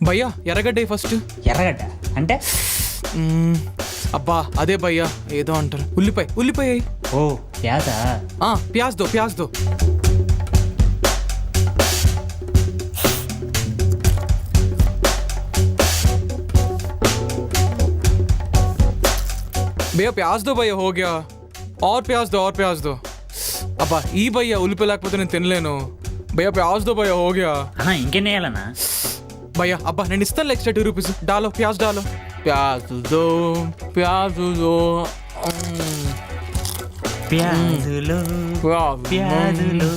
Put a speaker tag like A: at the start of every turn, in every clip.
A: భయ్యా ఎర్రగడ్డ ఫస్ట్.
B: ఎర్రగడ్డ అంటే?
A: అబ్బా అదే భయ్యా, ఏదో అంటారు. ఉల్లిపాయ ఉల్లిపాయ.
B: ఓ ప్యాజా.
A: ప్యాజ్ దో ప్యాజ్ దో. भैया प्याज दो भैया, हो गया. और प्याज दो, और प्याज दो. అబ్బా ఈ భయ్యా ఉల్లిపాయ లేకపోతే నేను తినలేను. భయ్యా ప్యాజ్ దో భయ్యా, हो गया.
B: ఇంకేం వేయాలన్నా?
A: భయ్యా అబ్బా నేను ఇస్తాను ఎక్స్ట్రా 2 రూపీస్. డాలో ప్యాజ్ డాలో. ప్యాజ్ దో ప్యాజ్ దో.
B: ప్యాజులో ప్యాజులో.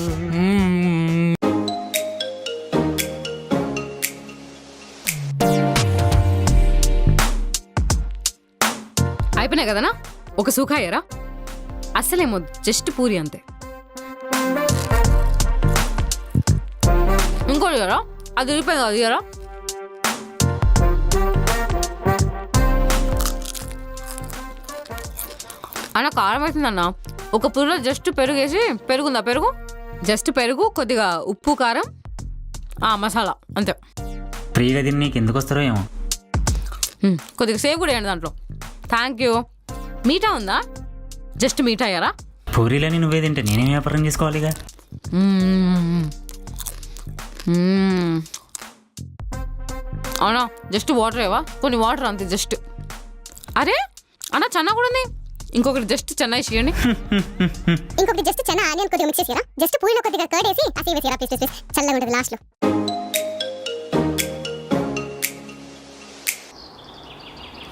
C: అయిపోయినాయి కదనా? ఒక సూకాయరా? అస్సలేమో జస్ట్ పూరి అంతే. ఇంకోటి ఇయరా? అది ఉల్లిపాయ కాదు ఇయరా? అన్న కారం అవుతుందన్న. ఒక పూరిలో జస్ట్ పెరుగు వేసి, పెరుగుందా పెరుగు? జస్ట్ పెరుగు, కొద్దిగా ఉప్పు కారం మసాలా అంతే.
B: ఫ్రీగా తిని నీకు ఎందుకు వస్తారో ఏమో.
C: కొద్దిగా సేవ్ కూడా వేయండి దాంట్లో. Thank you. మీఠా ఉందా? జస్ట్ మీఠా అయ్యారా?
B: పూరీలని నువ్వే తింటే నేనేం వ్యాపారం చేసుకోవాలిగా.
C: అవునా? జస్ట్ వాటర్ ఏవా? కొన్ని వాటర్ అంతే జస్ట్. అరే అన్న చెన్నా కూడా ఉంది. ఇంకొకటి జస్ట్ చెన్నై చేయండి.
D: ఇంకొకటి జస్ట్ చెన్నా ఆనియన్ కొద్దిగా మిక్స్ చేసిరా. జస్ట్ పూరిలో కొద్దిగా కర్డ్ వేసి అసి వేసిరా. ప్లీజ్ చల్లగా ఉంటుంది లాస్ట్ లో.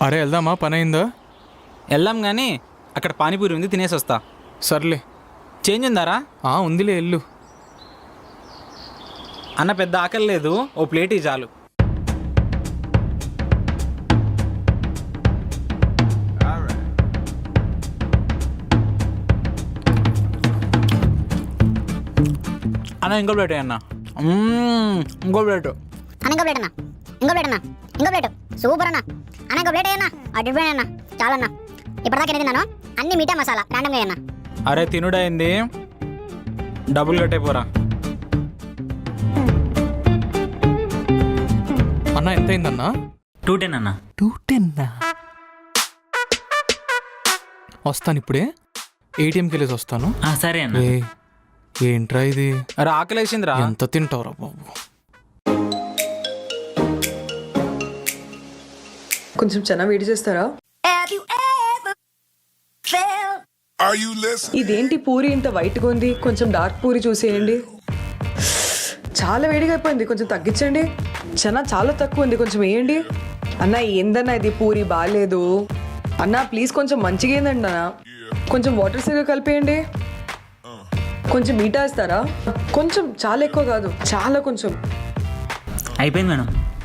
A: అరే వెళ్దామా? పని అయిందా?
E: వెళ్దాం కానీ అక్కడ పానీపూరి ఉంది, తినేసి వస్తా.
A: సర్లే.
E: చేంజ్ ఉందారా?
A: ఉందిలే వెళ్ళు.
E: అన్న పెద్ద ఆకలి లేదు, ఓ ప్లేట్ ఇ చాలు. అన్న ఇంకో ప్లేట్ అన్న. ఇంకో ప్లేట్.
D: ఇంకో ప్లేట్ అన్న. ఇంకో ప్లేట్ అన్న. ఇంకో ప్లేట్. సూపర్ అన్న. అన్న ఇంకో ప్లేట్ అయ్యన్నా. అడ్డిపోయి అన్న. చాలన్నా. ఇప్పటిదాకా ఎన్ని తిన్నాను? అన్ని మీఠా మసాలా ర్యాండమ్గా అయ్యన్నా.
E: అరే తినుడైంది, డబ్బులు కట్టేపోరా.
A: అన్న ఎంత అయిందన్నా?
B: 210 అన్న.
A: 210. వస్తాను ఇప్పుడే. ఏటీఎంకి వెళ్ళేసి వస్తాను.
B: సరే అన్న.
A: ఏంట్రా ఇది?
E: అరే ఆకలేసిందిరా.
A: ఎంత తింటావురా బాబు?
F: కొంచెం చెన్న వేడి చేస్తారా? ఇదేంటి పూరి ఇంత వైట్గా ఉంది? కొంచెం డార్క్ పూరి చూసేయండి. చాలా వేడిగా అయిపోయింది, కొంచెం తగ్గించండి. చెన్న చాలా తక్కువ ఉంది, కొంచెం వేయండి. అన్న ఏందన్నా ఇది? పూరి బాగాలేదు అన్న. ప్లీజ్ కొంచెం మంచిగా ఏందండి అన్న. కొంచెం వాటర్ సరిగా కలిపేయండి. కొంచెం మీఠా ఇస్తారా? కొంచెం, చాలా ఎక్కువ కాదు, చాలా కొంచెం.
B: అయిపోయింది మేడం.